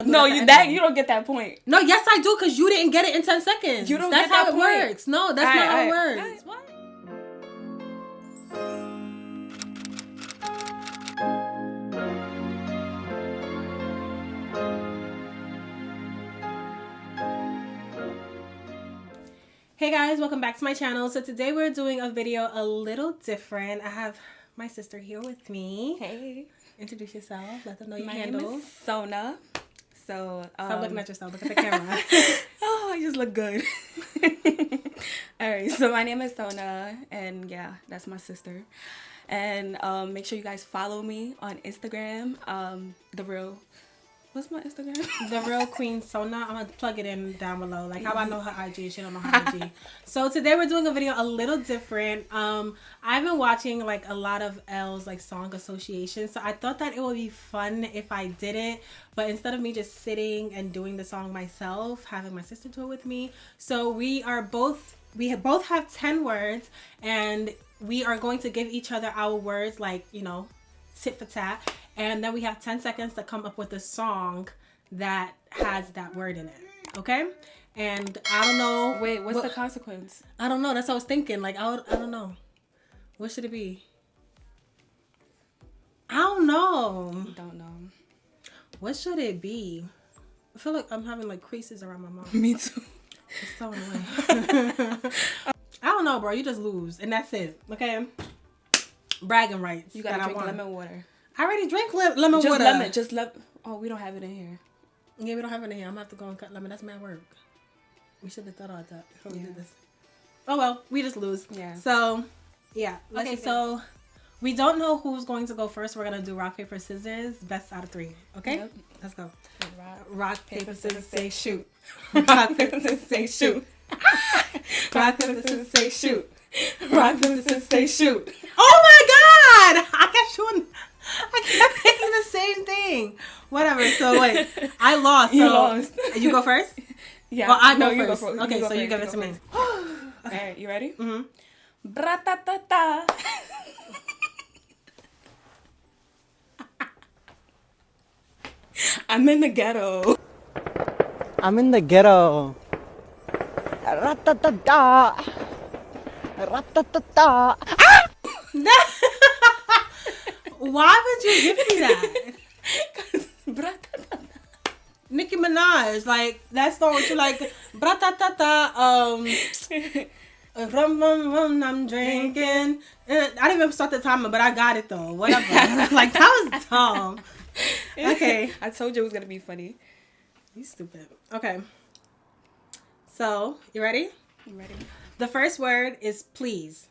No, you don't get that point. No, yes I do, because you didn't get it in 10 seconds. You don't That's get that how it point. works. No, that's not how it works. What? Hey guys, welcome back to my channel. So today we're doing a video a little different. I have my sister here with me. Hey. Introduce yourself. Let them know your My handle. name is Sona. So Stop looking at yourself. Look at the camera. Oh, I just look good. Alright, so my name is Sona, and yeah, that's my sister. And make sure you guys follow me on Instagram. What's my Instagram? darealqueensona. I'm gonna plug it in down below. Like how I know her IG, she don't know her IG. So today we're doing a video a little different. I've been watching like a lot of Elle's like song association, so I thought that it would be fun if I did it, but instead of me just sitting and doing the song myself, having my sister do it with me. So we both have 10 words, and we are going to give each other our words, like, you know, tit for tat. And then we have 10 seconds to come up with a song that has that word in it. Okay? And I don't know. Wait, what's the consequence? I don't know. That's what I was thinking. Like, I don't know. What should it be? I don't know. Don't know. What should it be? I feel like I'm having like creases around my mouth. Me too. It's so annoying. I don't know, bro. You just lose. And that's it. Okay? Bragging rights. You gotta drink lemon water. I already drank lemon water. Oh, we don't have it in here. Yeah, we don't have it in here. I'm gonna have to go and cut lemon. That's mad work. We should have thought about that before we did this. Oh well, we just lose. Yeah. So, yeah. Okay, so we don't know who's going to go first. We're gonna do rock, paper, scissors. Best out of 3. Okay? Yep. Let's go. Rock, paper, scissors, say shoot. Rock, paper, scissors, say shoot. Rock, paper, scissors, say shoot. Rock, paper, scissors, say shoot. Oh my God! I kept thinking the same thing. Whatever. So wait, I lost. You so lost. You go first? Yeah. Well, I no, go you first. go first. Okay, you go so you first. give it to me. Alright, you ready? Mm-hmm. Bra-ta-ta-ta. I'm in the ghetto. I'm in the ghetto. Ra-ta-ta-ta. Ra-ta-ta-ta. Why would you give me that? Bra-ta-ta-ta. Nicki Minaj, like that song with you like bra-ta-ta-ta, rum rum rum, I'm drinking. I didn't even start the timer, but I got it though. Whatever. Like that was dumb. Okay. I told you it was gonna be funny. You stupid. Okay. So, you ready? I'm ready. The first word is please.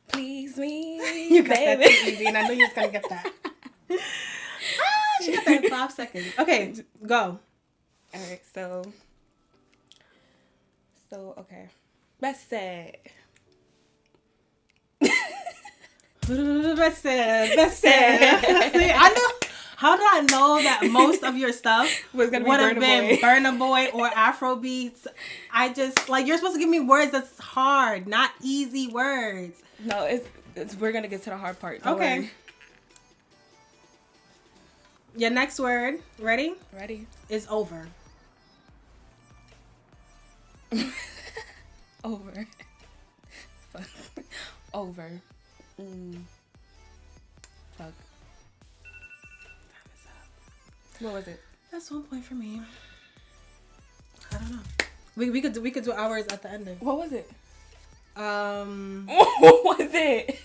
Please me, You got that baby. too easy, and I knew you was gonna get that. She got that in 5 seconds. Okay, go. Alright, so okay. Bessie. Best. I knew. How did I know that most of your stuff was gonna be would have been Burna Burna Boy or Afro beats? I just like, you're supposed to give me words that's hard, not easy words. No, it's we're gonna get to the hard part. Don't Okay. worry. Your next word, ready? Ready? Is over. Over. Fuck. Over. Fuck. What was it? That's 1 point for me. I don't know. We could do ours at the ending. What was it? What was it?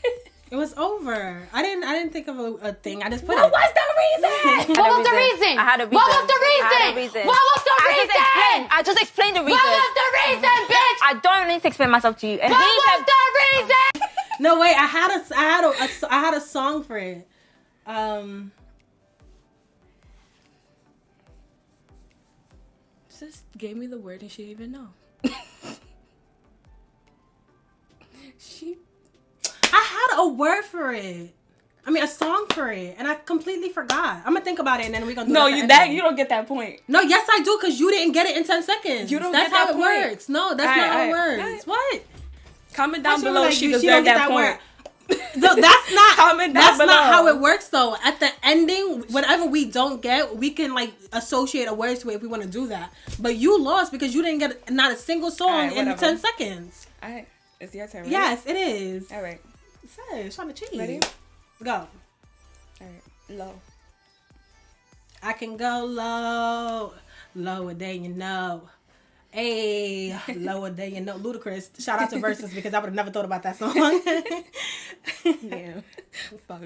It was over. I didn't think of a thing. I just put What it. was the reason? What was the reason? I had a reason. What was the reason? I had a reason. What was the reason? I just explained the reason. What was the reason, bitch? I don't need to explain myself to you. And What was the reason? No, wait. I had a song for it. Just gave me the word and she didn't even know. I had a word for it. I mean, a song for it, and I completely forgot. I'm gonna think about it, and then we're gonna do No, it at you the ending. you don't get that point. No, yes, I do, because you didn't get it in 10 seconds. You don't That's get how that it point. works. No, that's not how it works. Alright. What? Comment down She below like, if she you- deserved don't get that point. word. No, that's not. Comment down That's below. not how it works, though. At the ending, whatever we don't get, we can like associate a word to it if we want to do that. But you lost because you didn't get not a single song Alright, in whatever. 10 seconds. Alright, it's your turn, right? Yes, it is. Alright, Sis, trying to cheat. ready? Go. Alright, low. I can go low, lower than you know. Hey, lower than you know. Ludacris. Shout out to Versus because I would have never thought about that song. Yeah. Fuck.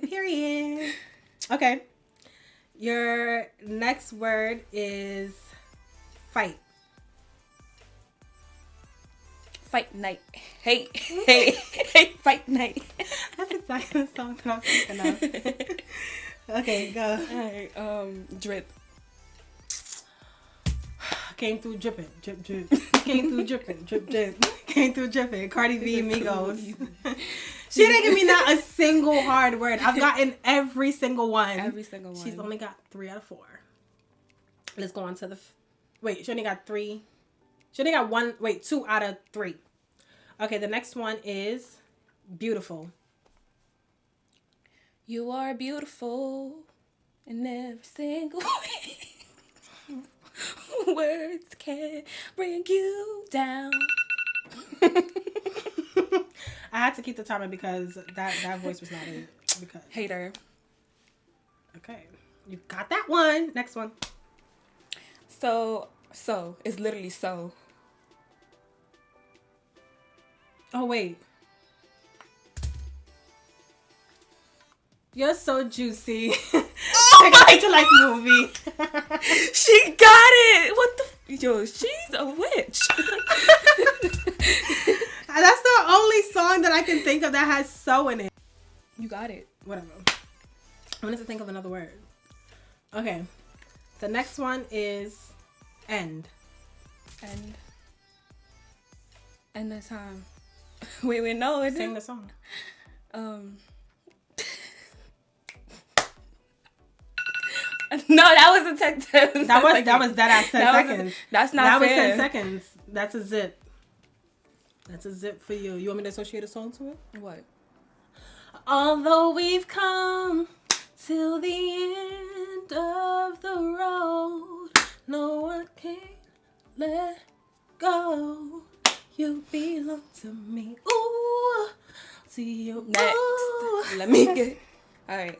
Period. Okay. Your next word is fight. Fight night. Hey, fight night. That's exactly the song that I was thinking of. Okay, go. Alright, drip. Came through dripping, drip, drip. Came through dripping, drip, drip. Came through dripping. Cardi B, Migos. She didn't give me not a single hard word. I've gotten every single one. Every single one. She's only got 3 out of 4. Let's go on to the... Wait, she only got 3. She only got 1... Wait, 2 out of 3. Okay, the next one is beautiful. You are beautiful in every single way. Words can bring you down. I had to keep the timer because that voice was not it. Because Hater. okay, you got that one. Next one. So it's literally so. Oh wait, you're so juicy. To like movie. She got it. What the? Yo, she's a witch. That's the only song that I can think of that has so in it. You got it. Whatever. I wanted to think of another word. Okay. The next one is end. End the time. Wait, no, it Sing didn't. the song. No, that was a 10. That was dead ass 10 seconds. That's not That was fair. 10 seconds. That's a zip. That's a zip for you. You want me to associate a song to it? What? Although we've come till the end of the road, no one can let go. You belong to me. Ooh, to you. Next. Ooh. Let me get. All right.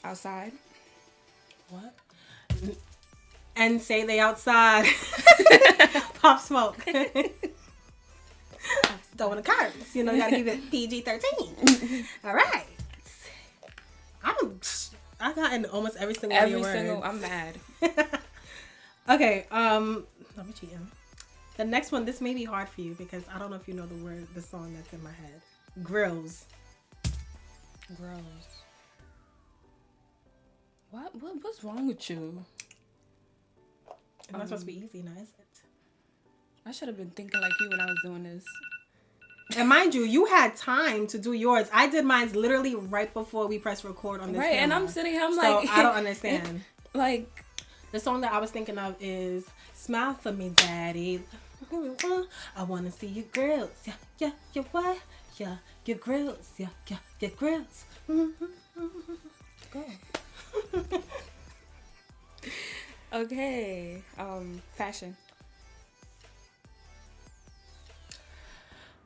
Outside. What? And say they outside. Pop Smoke. Throwing the cards. You know, you gotta keep it PG-13. All right. I got in almost every single one of your words. I'm mad. Okay, let me cheat him. The next one, this may be hard for you because I don't know if you know the song that's in my head. Grills. What's wrong with you? It's not supposed to be easy now, is it? I should have been thinking like you when I was doing this. And mind you, you had time to do yours. I did mine literally right before we pressed record on this Right, and camera. I'm sitting here, I'm So like... I don't understand. Like... The song that I was thinking of is Smile for Me, Daddy. I want to see your grills. Yeah, your what? Yeah, your grills. Yeah, your grills. Go. Okay. Fashion.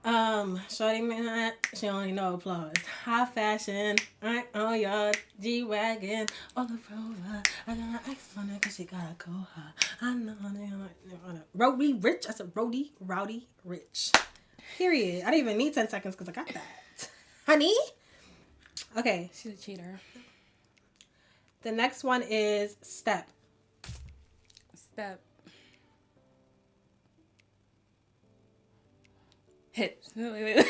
Shorty man, she only know applause. High fashion, right on your G-Wagon, on the Rover. I got an ice on it cause she gotta go high. I know, Rowdy Rich, I said Rowdy Rich. Period. I didn't even need 10 seconds cause I got that. Honey? Okay. She's a cheater. The next one is step. Step. Hit. Wait.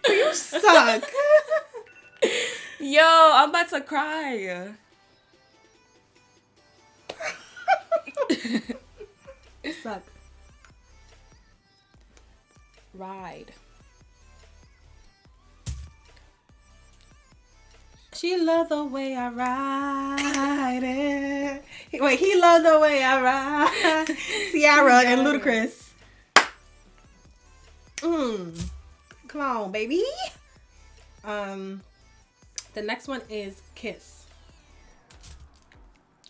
You suck. Yo, I'm about to cry. You suck. Ride. She love the way I ride it. Wait, he loved the way I ride. Ciara and Ludacris. Come on, baby. The next one is Kiss.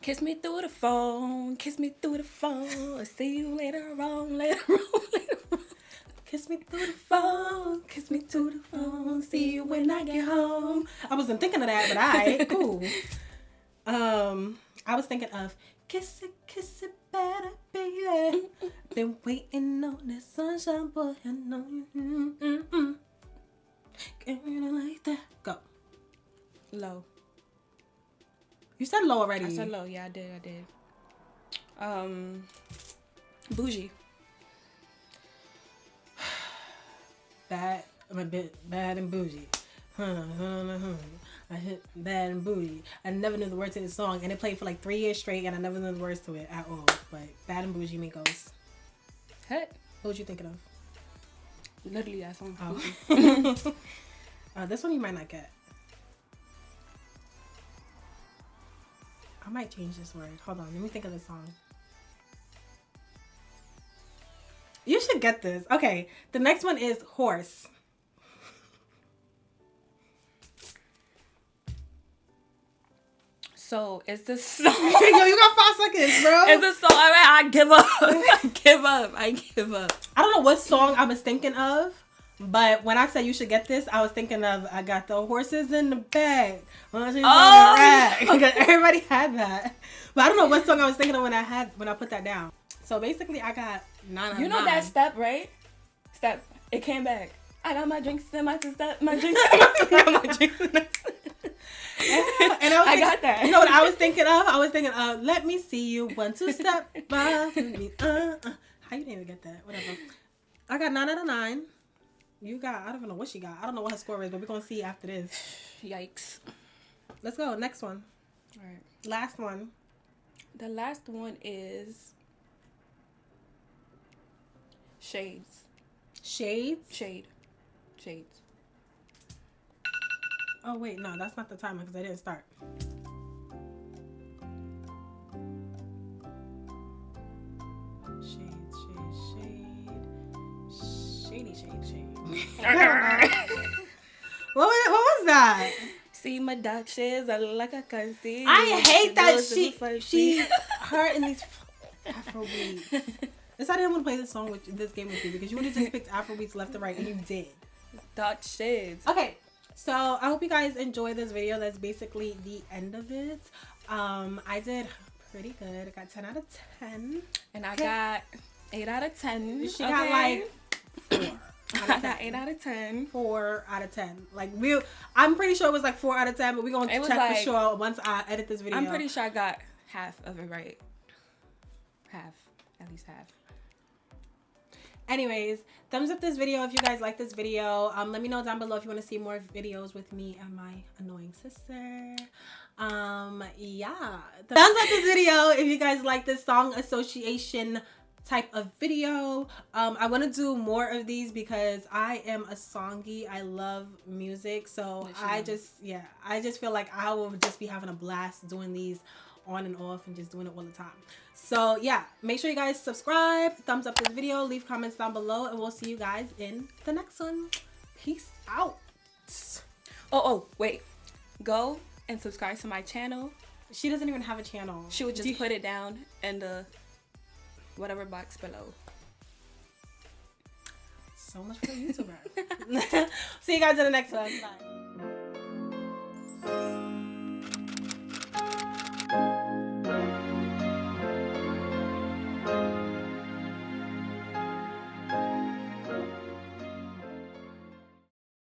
Kiss me through the phone. Kiss me through the phone. I'll see you later on, later on, later on. Kiss me through the phone. Kiss me through the phone. See you when I get home. I wasn't thinking of that, but alright, cool. I was thinking of kiss it better, baby. Been waiting on that sunshine, boy. I know you. Get me like that. Go. Low. You said low already. I said low. Yeah, I did. Bougie. Bad. I'm a bit bad and bougie. I hit bad and bougie. I never knew the words to this song, and it played for like 3 years straight, and I never knew the words to it at all. But bad and bougie Migos. Heck. What was you thinking of? Literally that song. Oh. This one you might not get. I might change this word. Hold on, let me think of this song. You should get this. Okay, the next one is Horse. So it's the song. Yo, you got 5 seconds, bro. It's a song. I give up. I give up. I don't know what song I was thinking of, but when I said you should get this, I was thinking of I got the horses in the bag. Because everybody had that. But I don't know what song I was thinking of when I put that down. So basically, I got 9 out of 9. You know that step, right? Step. It came back. I got my drinks in my step. My drinks in my step. I got my drinks in my step. And I got that. You know what I was thinking of? I was thinking of let me see you 1 2 step by me. How you didn't even get that? Whatever. I got 9 out of 9. You got, I don't even know what she got. I don't know what her score is, but we're gonna see after this. Yikes. Let's go. Next one. All right. Last one. The last one is Shades. Shades. Shades. Oh wait, no, that's not the timer because I didn't start. Shade. What was that? See my dark shades, I look like I can see. I hate that Those she her in these Afro beats. That's why I didn't want to play this song with this game with you because you would have just picked Afro beats left and right and you did. Dark shades. Okay, so I hope you guys enjoyed this video. That's basically the end of it. I did pretty good. I got 10 out of 10. And I got 8 out of 10. She got like 4. I got 8 out of 10. 4 out of 10. Like I'm pretty sure it was like 4 out of 10, but we're gonna check like, for sure once I edit this video. I'm pretty sure I got half of it right. Half. At least half. Anyways, thumbs up this video if you guys like this video. Let me know down below if you want to see more videos with me and my annoying sister. Yeah. Thumbs up this video if you guys like this song association type of video. I want to do more of these because I am a songy. I love music. So I just feel like I will just be having a blast doing these on and off and just doing it all the time. So yeah, make sure you guys subscribe, thumbs up this video, leave comments down below, and we'll see you guys in the next one. Peace out. Oh, wait. Go and subscribe to my channel. She doesn't even have a channel. She would just put it down in the whatever box below. So much for a YouTuber. See you guys in the next one. Bye.